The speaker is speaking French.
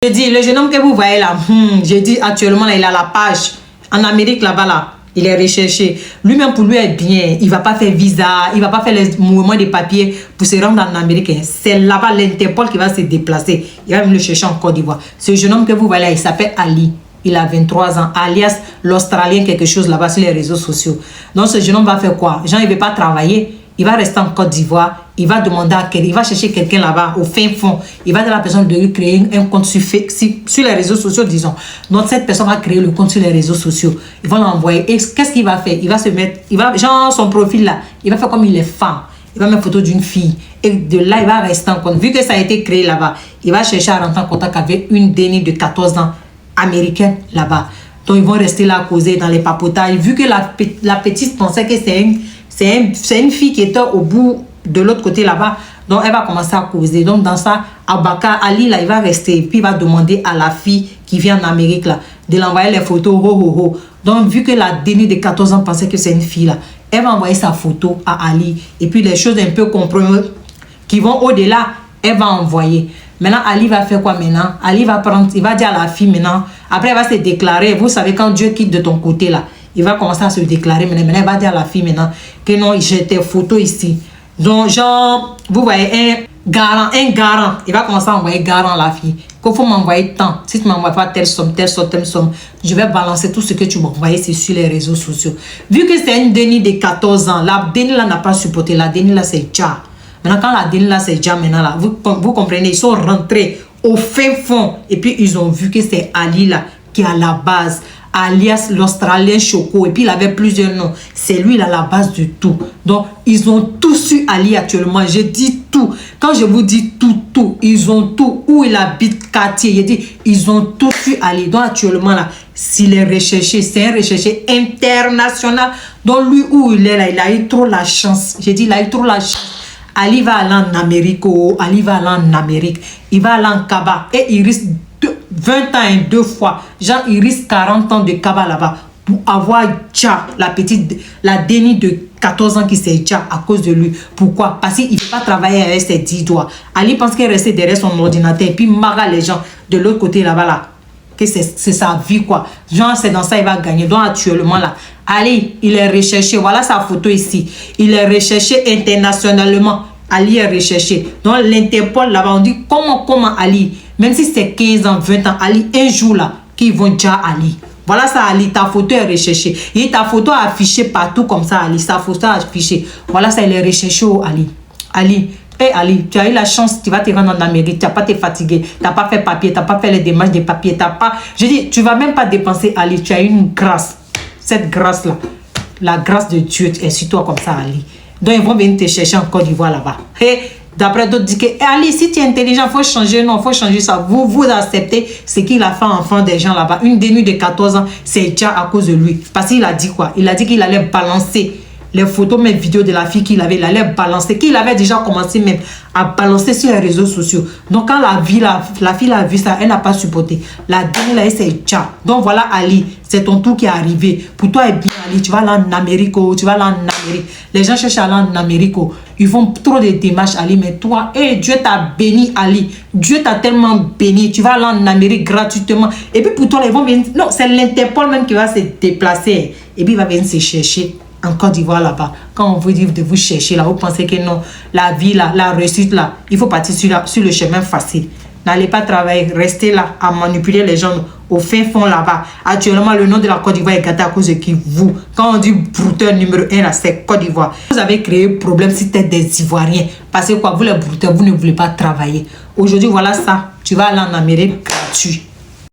Je dis, le jeune homme que vous voyez là, j'ai dit actuellement, là, il a la page. En Amérique, là-bas, là, il est recherché. Lui-même, pour lui, est bien. Il ne va pas faire visa, il ne va pas faire les mouvements de papier pour se rendre en Amérique. C'est là-bas l'Interpol qui va se déplacer. Il va même le chercher en Côte d'Ivoire. Ce jeune homme que vous voyez là, il s'appelle Ali. Il a 23 ans, alias l'Australien quelque chose là-bas sur les réseaux sociaux. Donc, ce jeune homme va faire quoi? Jean, il ne veut pas travailler. Il va rester en Côte d'Ivoire. Il va demander à quelqu'un, il va chercher quelqu'un là-bas, au fin fond. Il va dire à la personne de lui créer un compte sur les réseaux sociaux, disons. Donc, cette personne va créer le compte sur les réseaux sociaux. Il va l'envoyer. Et qu'est-ce qu'il va faire? Il va se mettre, genre son profil là, il va faire comme il est femme. Il va mettre photo d'une fille. Et de là, il va rester en compte. Vu que ça a été créé là-bas, il va chercher à rentrer en contact avec une dénie de 14 ans américaine là-bas. Donc, ils vont rester là à causer dans les papotages. Vu que la petite pensait que c'est une fille qui était au bout de l'autre côté là-bas, donc elle va commencer à causer. Donc dans ça, Abaka, Ali là, il va rester, puis il va demander à la fille qui vient en Amérique là, de l'envoyer les photos, Donc vu que la dénie de 14 ans pensait que c'est une fille là, elle va envoyer sa photo à Ali. Et puis les choses un peu compromettantes qui vont au-delà, elle va envoyer. Maintenant, Ali va faire quoi maintenant? Ali va prendre, il va dire à la fille maintenant, après elle va se déclarer. Vous savez, quand Dieu quitte de ton côté là, il va commencer à se déclarer. Maintenant, il va dire à la fille maintenant que non, j'ai tes photos ici. Donc, genre, vous voyez, un garant. Il va commencer à envoyer garant à la fille. Qu'il faut m'envoyer tant. Si tu ne m'envoies pas telle somme, je vais balancer tout ce que tu m'as envoyé sur les réseaux sociaux. Vu que c'est une dénie de 14 ans, la dénie là n'a pas supporté. La dénie là, c'est déjà. Maintenant, quand la dénie là, c'est déjà, maintenant là, vous comprenez, ils sont rentrés au fin fond. Et puis, ils ont vu que c'est Ali là qui est à la base. Alias l'Australien Choco, et puis il avait plusieurs noms. C'est lui là la base de tout. Donc ils ont tout su Ali actuellement. J'ai dit tout. Quand je vous dis tout, ils ont tout. Où il habite, quartier, j'ai dit ils ont tout su Ali. Donc actuellement là, s'il est recherché, c'est un recherché international. Donc lui où il est là, il a eu trop la chance. J'ai dit il a eu trop la chance. Ali va aller en Amérique, Ali va aller en Amérique. Il va aller en Kaba et il risque 20 ans et 2 fois. Genre, il risque 40 ans de Kaba là-bas pour avoir déjà la dénie de 14 ans qui s'est déjà à cause de lui. Pourquoi? Parce qu'il ne peut pas travailler avec ses 10 doigts. Ali pense qu'il est resté derrière son ordinateur et puis marre les gens de l'autre côté là-bas là. Que c'est sa vie quoi. Genre, c'est dans ça il va gagner. Donc, actuellement là, Ali, il est recherché. Voilà sa photo ici. Il est recherché internationalement. Ali est recherché. Donc, l'Interpol là-bas, on dit comment Ali, même si c'est 15 ans, 20 ans, Ali, un jour là, qu'ils vont déjà Ali. Voilà ça, Ali, ta photo est recherchée. Et ta photo est affichée partout comme ça, Ali. Sa photo est affichée. Voilà ça, elle est recherchée au Ali. Ali, Ali, tu as eu la chance, tu vas te rendre en Amérique, tu n'as pas été fatigué, tu n'as pas fait papier, tu n'as pas fait les démarches de papier, tu n'as pas... Je dis, tu ne vas même pas dépenser, Ali. Tu as eu une grâce. Cette grâce-là, la grâce de Dieu est sur toi comme ça, Ali. Donc, ils vont venir te chercher en Côte d'Ivoire là-bas. Et d'après d'autres, disent que Ali, si tu es intelligent, il faut changer. Non, il faut changer ça. Vous acceptez ce qu'il a fait enfant des gens là-bas. Une dénue de 14 ans, c'est déjà à cause de lui. Parce qu'il a dit quoi? Il a dit qu'il allait balancer les photos, mes vidéos de la fille qu'il avait. Il allait balancer. Qu'il avait déjà commencé même à balancer sur les réseaux sociaux. Donc, quand la fille a vu ça, elle n'a pas supporté. La dénue là, c'est déjà. Donc, voilà Ali. C'est ton tour qui est arrivé. Pour toi, bien Ali, tu vas aller en Amérique, tu vas aller en Amérique. Les gens cherchent à aller en Amérique. Ils font trop de démarches, Ali. Mais toi, Dieu t'a béni, Ali. Dieu t'a tellement béni. Tu vas aller en Amérique gratuitement. Et puis pour toi, ils vont venir. Non, c'est l'Interpol même qui va se déplacer. Et puis il va venir se chercher en Côte d'Ivoire là-bas. Quand on vous dit de vous chercher là, vous pensez que non, la vie là, la réussite là, il faut partir sur le chemin facile. N'allez pas travailler, restez là à manipuler les gens au fin fond là-bas. Actuellement, le nom de la Côte d'Ivoire est gâté à cause de qui vous. Quand on dit brouteur numéro 1 là, c'est Côte d'Ivoire. Vous avez créé problème si c'était des Ivoiriens. Parce que quoi, vous les brouteurs, vous ne voulez pas travailler. Aujourd'hui, voilà ça. Tu vas aller en Amérique gratuit.